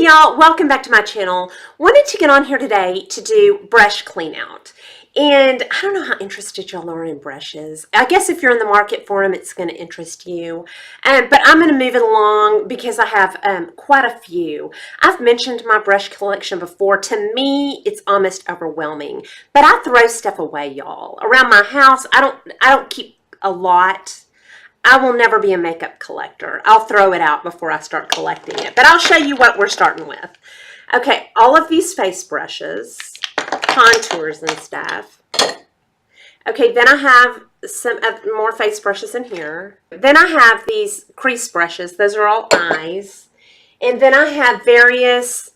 y'all, welcome back to my channel. Wanted to get on here today to do brush clean out. And I don't know how interested y'all are in brushes. I guess if you're in the market for them, it's going to interest you. But I'm going to move it along because I have quite a few. I've mentioned my brush collection before. To me, it's almost overwhelming. But I throw stuff away, y'all. Around my house, I don't keep a lot. I will never be a makeup collector. I'll throw it out before I start collecting it. But I'll show you what we're starting with. Okay, all of these face brushes, contours and stuff. Okay, then I have some more face brushes in here. Then I have these crease brushes. Those are all eyes. And then I have various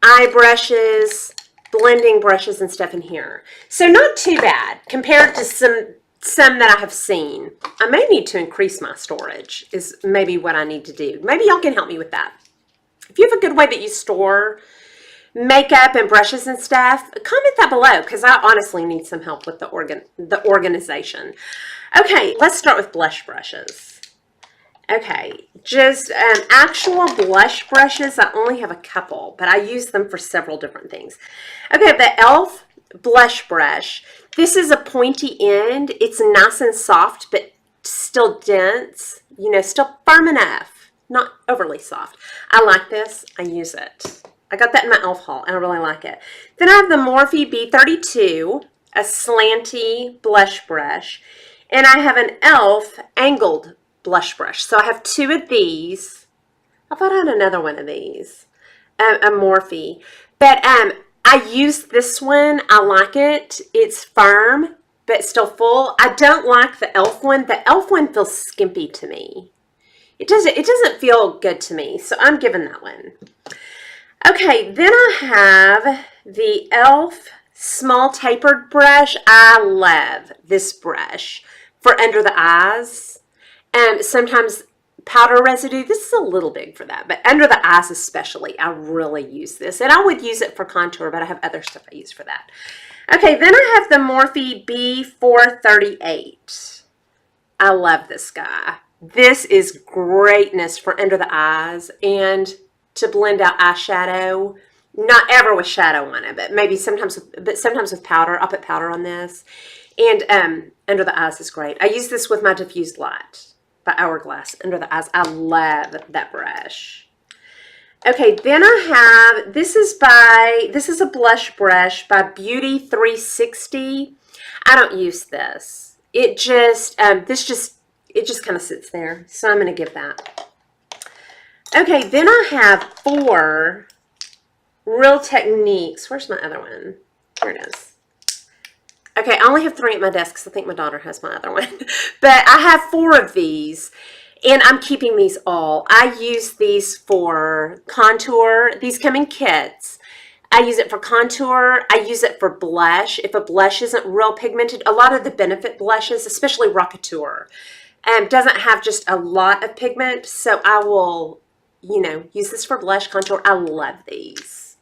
eye brushes, blending brushes and stuff in here. So not too bad compared to some that I have seen. I may need to increase my storage is maybe what I need to do. Maybe y'all can help me with that. If you have a good way that you store makeup and brushes and stuff, comment that below because I honestly need some help with the organization. Okay, let's start with blush brushes. Okay, just actual blush brushes. I only have a couple, but I use them for several different things. Okay, the e.l.f. blush brush. This is a pointy end. It's nice and soft, but still dense, you know, still firm enough, not overly soft. I like this. I use it. I got that in my e.l.f. haul, and I really like it. Then I have the Morphe B32, a slanty blush brush, and I have an e.l.f. angled blush brush. So I have two of these. I thought I had another one of these, a Morphe, but I use this one. I like it. It's firm, but still full. I don't like the e.l.f. one. The e.l.f. one feels skimpy to me. It doesn't feel good to me, so I'm giving that one. Okay, then I have the e.l.f. Small Tapered brush. I love this brush for under the eyes. Sometimes powder residue. This is a little big for that, but under the eyes especially, I really use this. And I would use it for contour, but I have other stuff I use for that. Okay, then I have the Morphe B438. I love this guy. This is greatness for under the eyes and to blend out eyeshadow. Not ever with shadow on it, but maybe sometimes with powder. I'll put powder on this. And under the eyes is great. I use this with my diffused light by Hourglass under the eyes. I love that brush. Okay, then I have, this is a blush brush by Beauty 360. I don't use this. It just, it just kind of sits there. So I'm going to give that. Okay, then I have 4 Real Techniques. Where's my other one? Here it is. Okay, I only have 3 at my desk because I think my daughter has my other one. But I have 4 of these, and I'm keeping these all. I use these for contour. These come in kits. I use it for contour. I use it for blush. If a blush isn't real pigmented, a lot of the Benefit blushes, especially Rockateur, doesn't have just a lot of pigment. So I will, you know, use this for blush, contour. I love these.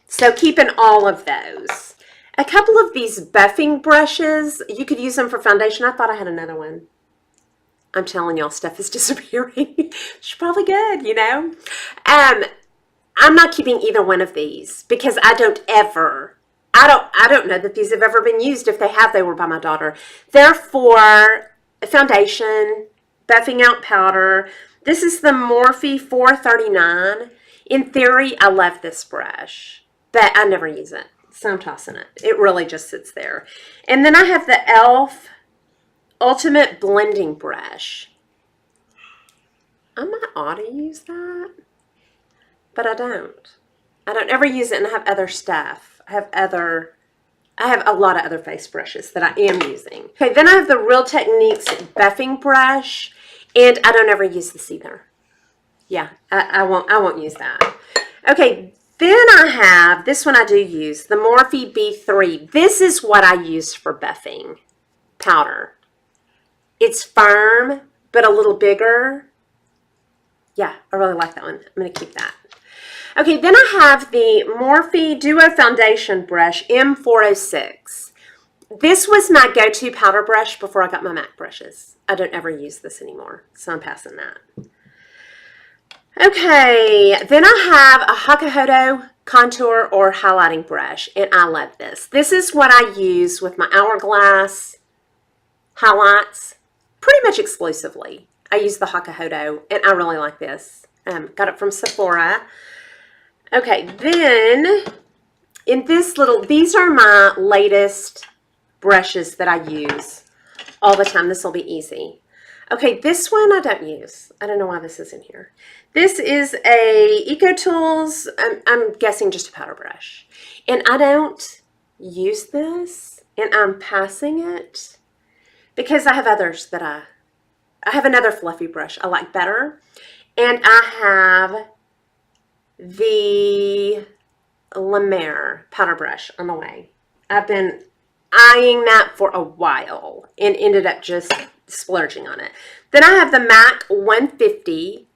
So keeping all of those. A couple of these buffing brushes, you could use them for foundation. I thought I had another one. I'm telling y'all, stuff is disappearing. It's probably good, you know. I'm not keeping either one of these because I don't know that these have ever been used. If they have, they were by my daughter. They're for foundation, buffing out powder. This is the Morphe 439. In theory, I love this brush, but I never use it. So I'm tossing it. It really just sits there. And then I have the e.l.f. Ultimate Blending Brush. I might ought to use that, but I don't. I don't ever use it, and I have other stuff. I have a lot of other face brushes that I am using. Okay, then I have the Real Techniques Buffing Brush, and I don't ever use this either. Yeah, I won't use that. Okay. Then I have, this one I do use, the Morphe B3. This is what I use for buffing powder. It's firm, but a little bigger. Yeah, I really like that one. I'm going to keep that. Okay, then I have the Morphe Duo Foundation Brush M406. This was my go-to powder brush before I got my MAC brushes. I don't ever use this anymore, so I'm passing that. Okay, then I have a xoxoxo contour or highlighting brush, and I love this. This is what I use with my Hourglass highlights pretty much exclusively. I use the xoxoxo, and I really like this. Got it from Sephora. Okay, then in this little, these are my latest brushes that I use all the time. This will be easy. Okay, this one I don't use. I don't know why this is in here. This is a EcoTools, I'm guessing just a powder brush. And I don't use this, and I'm passing it because I have others that I have another fluffy brush I like better. And I have the Lamora powder brush on the way. I've been eyeing that for a while and ended up just splurging on it. Then I have the MAC 150.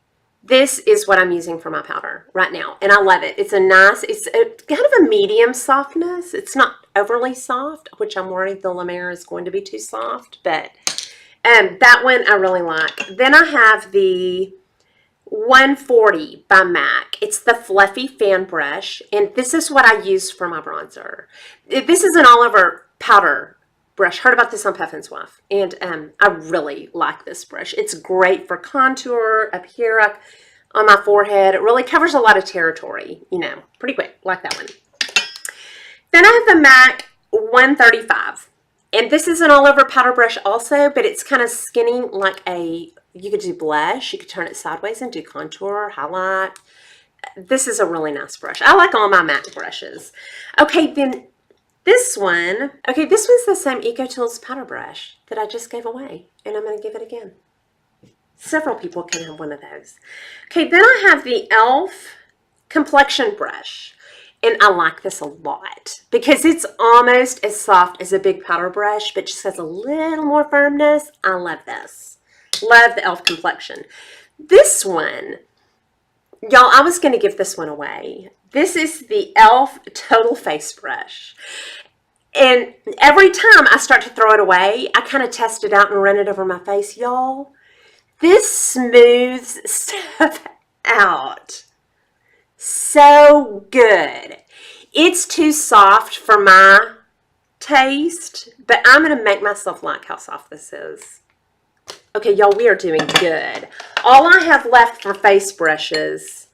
This is what I'm using for my powder right now, and I love it. It's a nice, it's kind of a medium softness. It's not overly soft, which I'm worried the Lamora is going to be too soft, but that one I really like. Then I have the 140 by MAC. It's the fluffy fan brush, and this is what I use for my bronzer. This is an all-over powder brush. Heard about this on Puffin's Wife, and I really like this brush. It's great for contour up here on my forehead. It really covers a lot of territory, you know, pretty quick. Like that one. Then I have the MAC 135, and this is an all-over powder brush also, but it's kind of skinny like a, you could do blush, you could turn it sideways and do contour, highlight. This is a really nice brush. I like all my MAC brushes. Okay, then this one, okay, this one's the same EcoTools powder brush that I just gave away, and I'm going to give it again. Several people can have one of those. Okay, then I have the e.l.f. complexion brush, and I like this a lot because it's almost as soft as a big powder brush, but just has a little more firmness. I love this. Love the e.l.f. complexion. This one, y'all, I was going to give this one away. This is the e.l.f. Total Face Brush. And every time I start to throw it away, I kind of test it out and run it over my face. Y'all, this smooths stuff out so good. It's too soft for my taste, but I'm going to make myself like how soft this is. Okay, y'all, we are doing good. All I have left for face brushes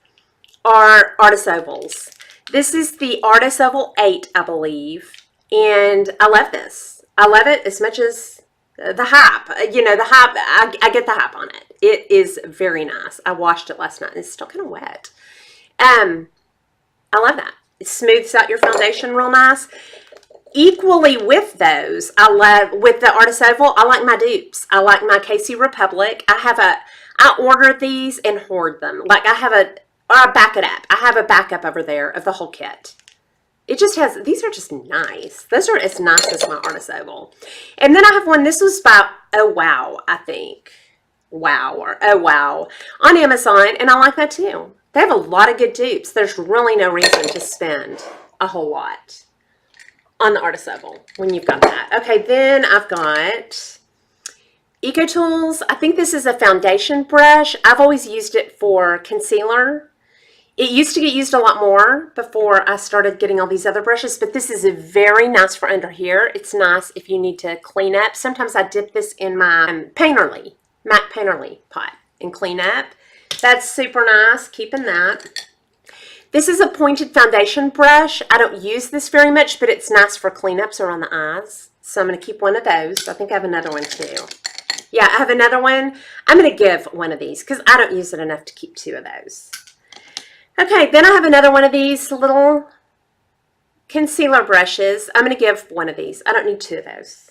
are Artis Ovals. This is the Artis Oval 8, I believe, and I love this. I love it as much as the hype. You know, the hype, I get the hype on it. It is very nice. I washed it last night, and it's still kind of wet. I love that. It smooths out your foundation real nice. Equally with those, I love, with the Artis Oval, I like my dupes. I like my Casey Republic. I order these and hoard them. Like I back it up. I have a backup over there of the whole kit. It just has, these are just nice. Those are as nice as my Artis Oval. And then I have one, this was by Oh Wow, I think. Wow, or Oh Wow, on Amazon, and I like that too. They have a lot of good dupes. There's really no reason to spend a whole lot on the Artis Oval when you've got that. Okay, then I've got EcoTools. I think this is a foundation brush. I've always used it for concealer. It used to get used a lot more before I started getting all these other brushes, but this is very nice for under here. It's nice if you need to clean up. Sometimes I dip this in my Painterly, MAC Painterly pot and clean up. That's super nice, keeping that. This is a pointed foundation brush. I don't use this very much, but it's nice for cleanups around the eyes. So I'm going to keep one of those. I think I have another one too. Yeah, I have another one. I'm going to give one of these because I don't use it enough to keep two of those. Okay, then I have another one of these little concealer brushes. I'm going to give one of these. I don't need two of those.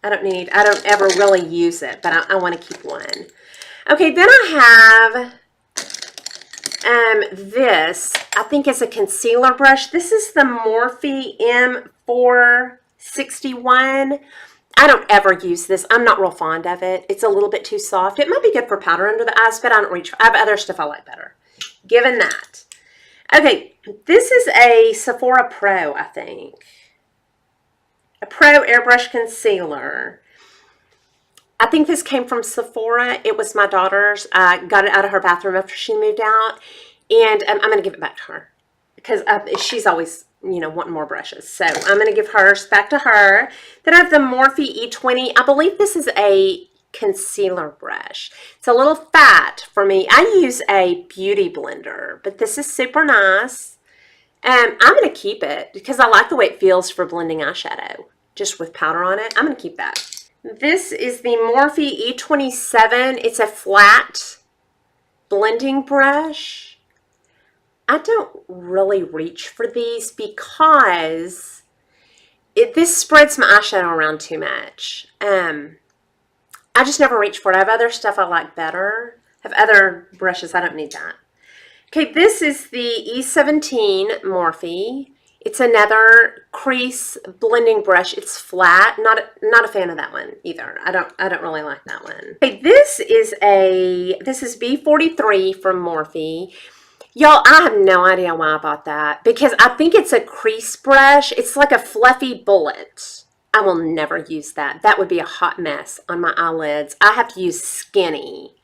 I don't ever really use it, but I want to keep one. Okay, then I have this, I think is a concealer brush. This is the Morphe M461. I don't ever use this. I'm not real fond of it. It's a little bit too soft. It might be good for powder under the eyes, but I don't reach. I have other stuff I like better. Given that. Okay, this is a Sephora Pro, I think. A Pro Airbrush Concealer. I think this came from Sephora. It was my daughter's. I got it out of her bathroom after she moved out. And I'm going to give it back to her because she's always, you know, wanting more brushes. So I'm going to give hers back to her. Then I have the Morphe E20. I believe this is a concealer brush. It's a little fat for me. I use a beauty blender, but this is super nice. I'm going to keep it because I like the way it feels for blending eyeshadow, just with powder on it. I'm going to keep that. This is the Morphe E27. It's a flat blending brush. I don't really reach for these because this spreads my eyeshadow around too much. I just never reach for it. I have other stuff I like better. I have other brushes. I don't need that. Okay, this is the E17 Morphe. It's another crease blending brush. It's flat. Not a fan of that one either. I don't really like that one. Okay, this is B43 from Morphe. Y'all, I have no idea why I bought that because I think it's a crease brush. It's like a fluffy bullet. I will never use that. That would be a hot mess on my eyelids. I have to use skinny.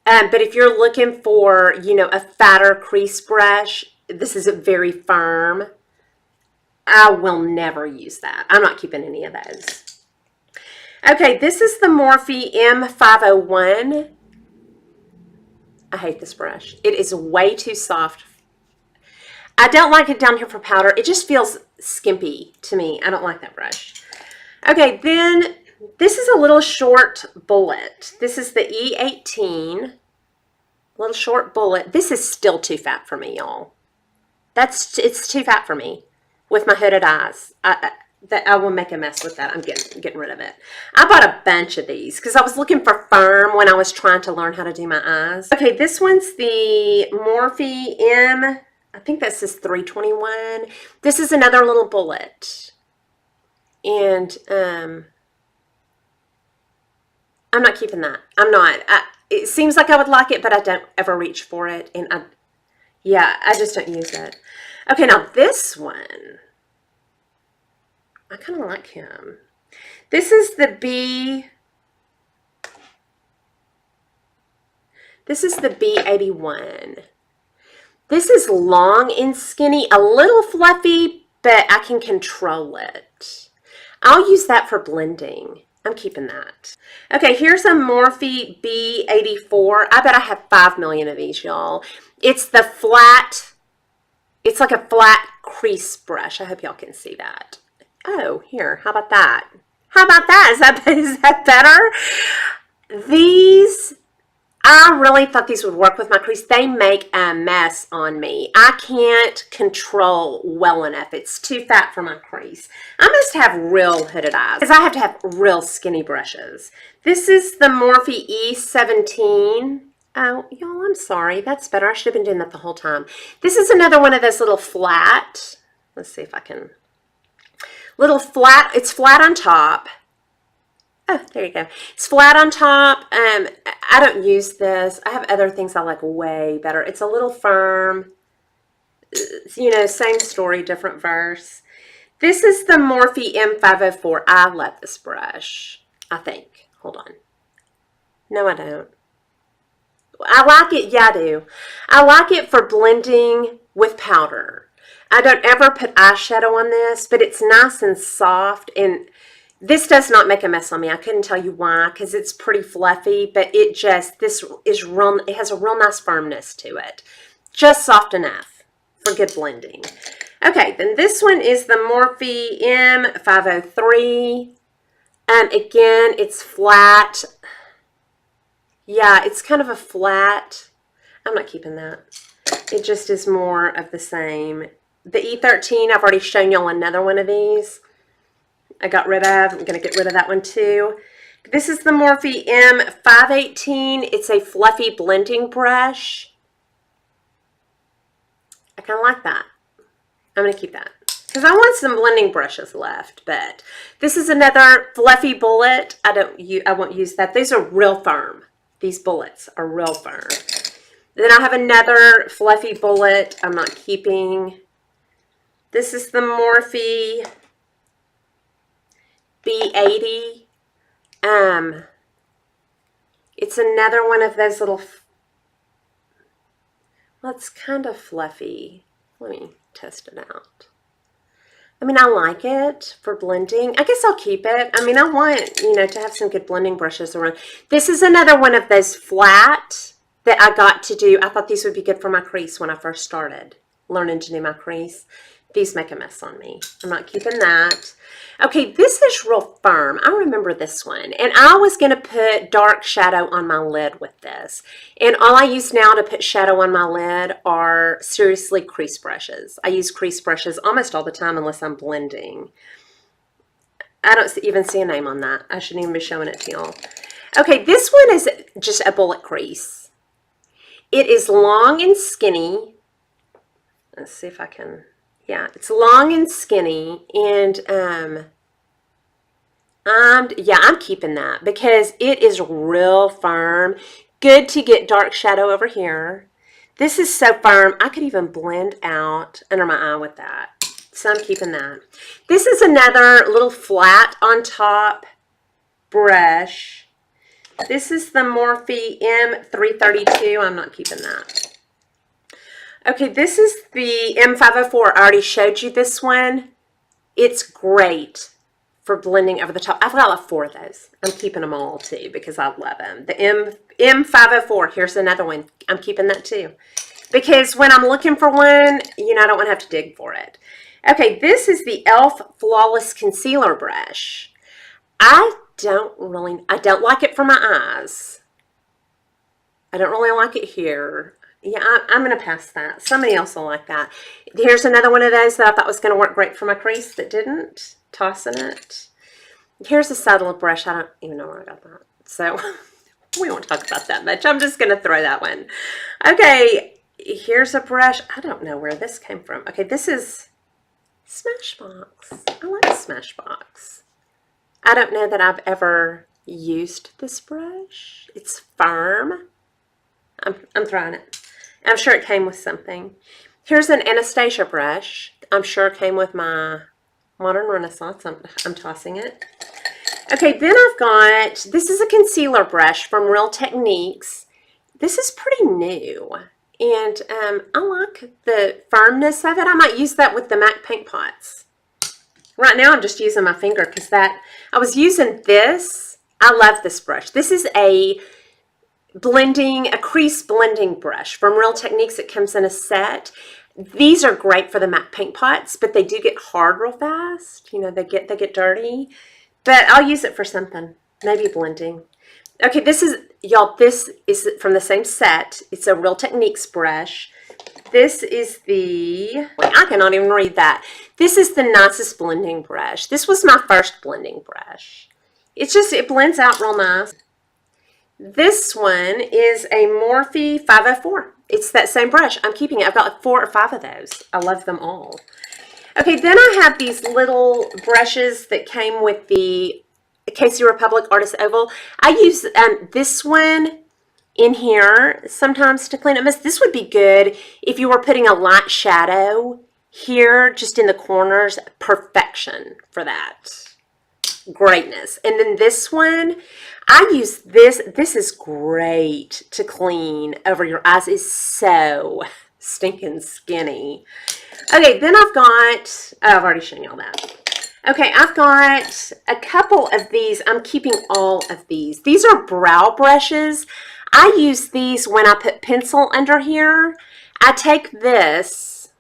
But if you're looking for, you know, a fatter crease brush, this is a very firm. I will never use that. I'm not keeping any of those. Okay, this is the Morphe M501. I hate this brush. It is way too soft. I don't like it down here for powder. It just feels skimpy to me. I don't like that brush. Okay, then this is a little short bullet. This is the E18. Little short bullet. This is still too fat for me, y'all. It's too fat for me with my hooded eyes. I will make a mess with that. I'm getting rid of it. I bought a bunch of these because I was looking for firm when I was trying to learn how to do my eyes. Okay, this one's the Morphe M. I think this is 321. This is another little bullet. And I'm not keeping that. I'm not. It seems like I would like it, but I don't ever reach for it. And I just don't use it. Okay, now this one. I kind of like him. This is the B81. This is long and skinny, a little fluffy, but I can control it. I'll use that for blending. I'm keeping that. Okay, here's a Morphe B84. I bet I have 5 million of these, y'all. It's the flat, it's like a flat crease brush. I hope y'all can see that. Oh, here, how about that? How about that? Is that better? These, I really thought these would work with my crease. They make a mess on me. I can't control well enough. It's too fat for my crease. I must have real hooded eyes because I have to have real skinny brushes. This is the Morphe E17. Oh, y'all, I'm sorry. That's better. I should have been doing that the whole time. This is another one of those little flat. Let's see if I can. Little flat. It's flat on top. Oh, there you go. It's flat on top. I don't use this. I have other things I like way better. It's a little firm. You know, same story, different verse. This is the Morphe M504. I love this brush, I think. Hold on. No, I don't. I like it. Yeah, I do. I like it for blending with powder. I don't ever put eyeshadow on this, but it's nice and soft, and this does not make a mess on me. I couldn't tell you why, because it's pretty fluffy, but it has a real nice firmness to it. Just soft enough for good blending. Okay, then this one is the Morphe M503. Again, it's flat. Yeah, it's kind of a flat. I'm not keeping that. It just is more of the same. The E13, I've already shown y'all another one of these. I got rid of. I'm going to get rid of that one too. This is the Morphe M518. It's a fluffy blending brush. I kind of like that. I'm going to keep that because I want some blending brushes left. But this is another fluffy bullet. I won't use that. These are real firm. These bullets are real firm. Then I have another fluffy bullet I'm not keeping. This is the Morphe B80. It's another one of those little, well, it's kind of fluffy. Let me test it out. I mean, I like it for blending. I guess I'll keep it. I mean, I want, you know, to have some good blending brushes around. This is another one of those flat that I got to do. I thought these would be good for my crease when I first started learning to do my crease. These make a mess on me. I'm not keeping that. Okay, this is real firm. I remember this one. And I was going to put dark shadow on my lid with this. And all I use now to put shadow on my lid are seriously crease brushes. I use crease brushes almost all the time unless I'm blending. I don't even see a name on that. I shouldn't even be showing it to y'all. Okay, this one is just a bullet crease. It is long and skinny. Let's see if I can... Yeah, it's long and skinny, and I'm keeping that because it is real firm. Good to get dark shadow over here. This is so firm, I could even blend out under my eye with that. So I'm keeping that. This is another little flat on top brush. This is the Morphe M332. I'm not keeping that. Okay, this is the M504. I already showed you this one. It's great for blending over the top. I've got like 4 of those. I'm keeping them all too because I love them. The M504, here's another one. I'm keeping that too. Because when I'm looking for one, you know, I don't want to have to dig for it. Okay, this is the e.l.f. Flawless Concealer Brush. I don't like it for my eyes. I don't really like it here. Yeah, I'm going to pass that. Somebody else will like that. Here's another one of those that I thought was going to work great for my crease that didn't. Tossing it. Here's a subtle brush. I don't even know where I got that. So we won't talk about that much. I'm just going to throw that one. Okay, here's a brush. I don't know where this came from. Okay, this is Smashbox. I like Smashbox. I don't know that I've ever used this brush. It's firm. I'm throwing it. I'm sure it came with something. Here's an Anastasia brush. I'm sure it came with my Modern Renaissance. I'm tossing it. Okay, then I've got, this is a concealer brush from Real Techniques. This is pretty new. And I like the firmness of it. I might use that with the MAC paint pots. Right now I'm just using my finger because I was using this. I love this brush. This is a crease blending brush from Real Techniques. It comes in a set. These are great for the MAC paint pots, but they do get hard real fast. You know, they get dirty. But I'll use it for something, maybe blending. Okay, this is, y'all, this is from the same set. It's a Real Techniques brush. This is the, I cannot even read that. This is the nicest blending brush. This was my first blending brush. It's just, it blends out real nice. This one is a Morphe 504. It's that same brush. I'm keeping it. I've got like 4 or 5 of those. I love them all. Okay, then I have these little brushes that came with the Casey Republic Artis Oval. I use this one in here sometimes to clean up mist. This would be good if you were putting a light shadow here just in the corners. Perfection for that. Greatness. And then this one, I use this. This is great to clean over your eyes. It's so stinking skinny. Okay, then I've got, oh, I've already shown y'all that. Okay, I've got a couple of these. I'm keeping all of these. These are brow brushes. I use these when I put pencil under here. I take this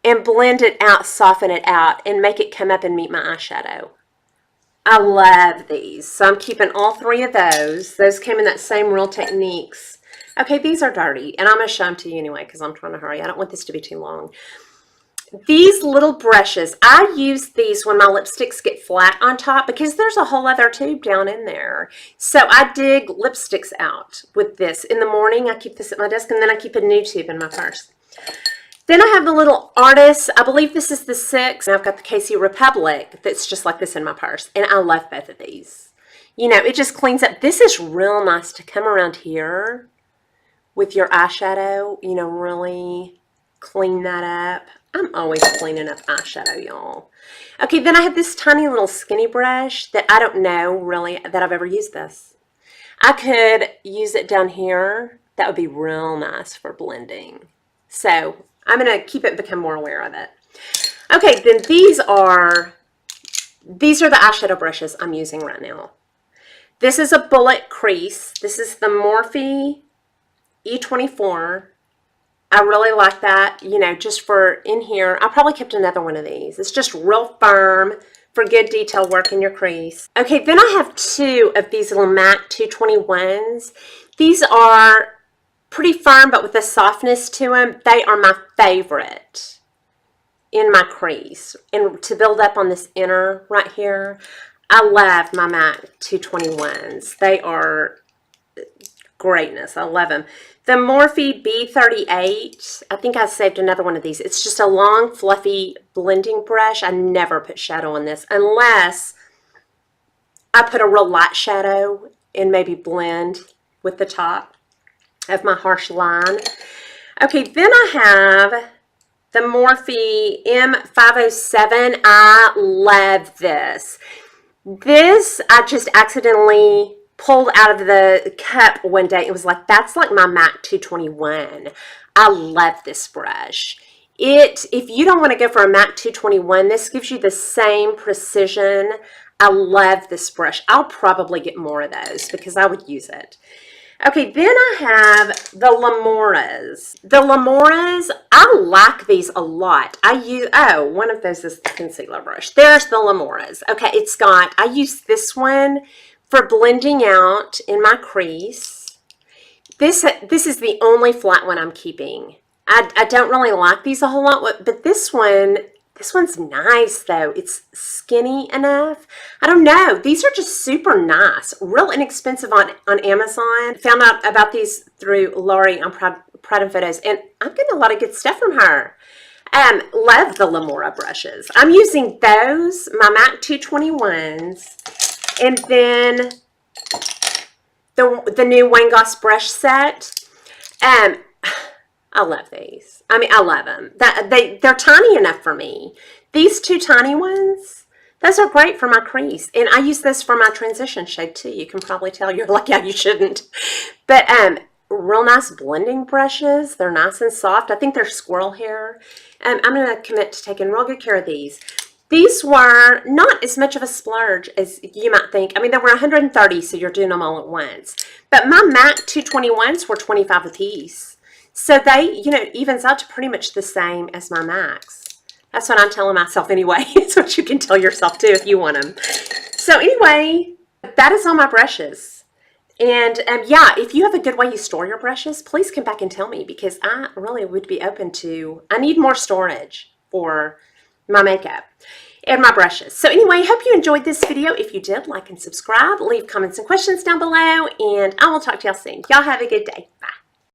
and blend it out, soften it out, and make it come up and meet my eyeshadow. I love these. So I'm keeping all 3 of those. Those came in that same Real Techniques. Okay, these are dirty, and I'm going to show them to you anyway because I'm trying to hurry. I don't want this to be too long. These little brushes, I use these when my lipsticks get flat on top because there's a whole other tube down in there. So I dig lipsticks out with this. In the morning, I keep this at my desk, and then I keep a new tube in my purse. Then I have the little Artis. I believe this is the 6. And I've got the Casey Republic that's just like this in my purse. And I love both of these. You know, it just cleans up. This is real nice to come around here with your eyeshadow, you know, really clean that up. I'm always cleaning up eyeshadow, y'all. Okay, then I have this tiny little skinny brush that I don't know really that I've ever used this. I could use it down here. That would be real nice for blending. So I'm going to keep it, become more aware of it. Okay, then these are the eyeshadow brushes I'm using right now. This is a bullet crease. This is the Morphe E24. I really like that, you know, just for in here. I probably kept another one of these. It's just real firm for good detail work in your crease. Okay, then I have two of these little MAC 221s. These are pretty firm, but with a softness to them. They are my favorite in my crease. And to build up on this inner right here, I love my MAC 221s. They are greatness. I love them. The Morphe B38, I think I saved another one of these. It's just a long, fluffy blending brush. I never put shadow on this unless I put a real light shadow and maybe blend with the top of my harsh line. Okay, then I have the Morphe M507. I love this. This, I just accidentally pulled out of the cup one day. It was like, that's like my MAC 221. I love this brush. If you don't want to go for a MAC 221, this gives you the same precision. I love this brush. I'll probably get more of those because I would use it. Okay, then I have the Lamoras. The Lamoras, I like these a lot. One of those is the concealer brush. There's the Lamoras. Okay, I use this one for blending out in my crease. This is the only flat one I'm keeping. I don't really like these a whole lot, but this one's nice though. It's skinny enough. I don't know. These are just super nice. Real inexpensive on Amazon. Found out about these through Lori on Pride and Photos, and I'm getting a lot of good stuff from her. Love the Lamora brushes. I'm using those, my MAC 221s. And then the new Wayne Goss brush set. I love these. I mean, I love them. They're tiny enough for me. These two tiny ones, those are great for my crease. And I use this for my transition shade too. You can probably tell. You're like, yeah, you shouldn't. But real nice blending brushes. They're nice and soft. I think they're squirrel hair. I'm going to commit to taking real good care of these. These were not as much of a splurge as you might think. I mean, they were 130, so you're doing them all at once. But my MAC 221s were 25 a piece. So they, you know, evens out to pretty much the same as my MACs. That's what I'm telling myself anyway. It's what you can tell yourself too if you want them. So anyway, that is all my brushes. And yeah, if you have a good way you store your brushes, please come back and tell me because I really would be open to, I need more storage for my makeup and my brushes. So anyway, hope you enjoyed this video. If you did, like and subscribe, leave comments and questions down below, and I will talk to y'all soon. Y'all have a good day.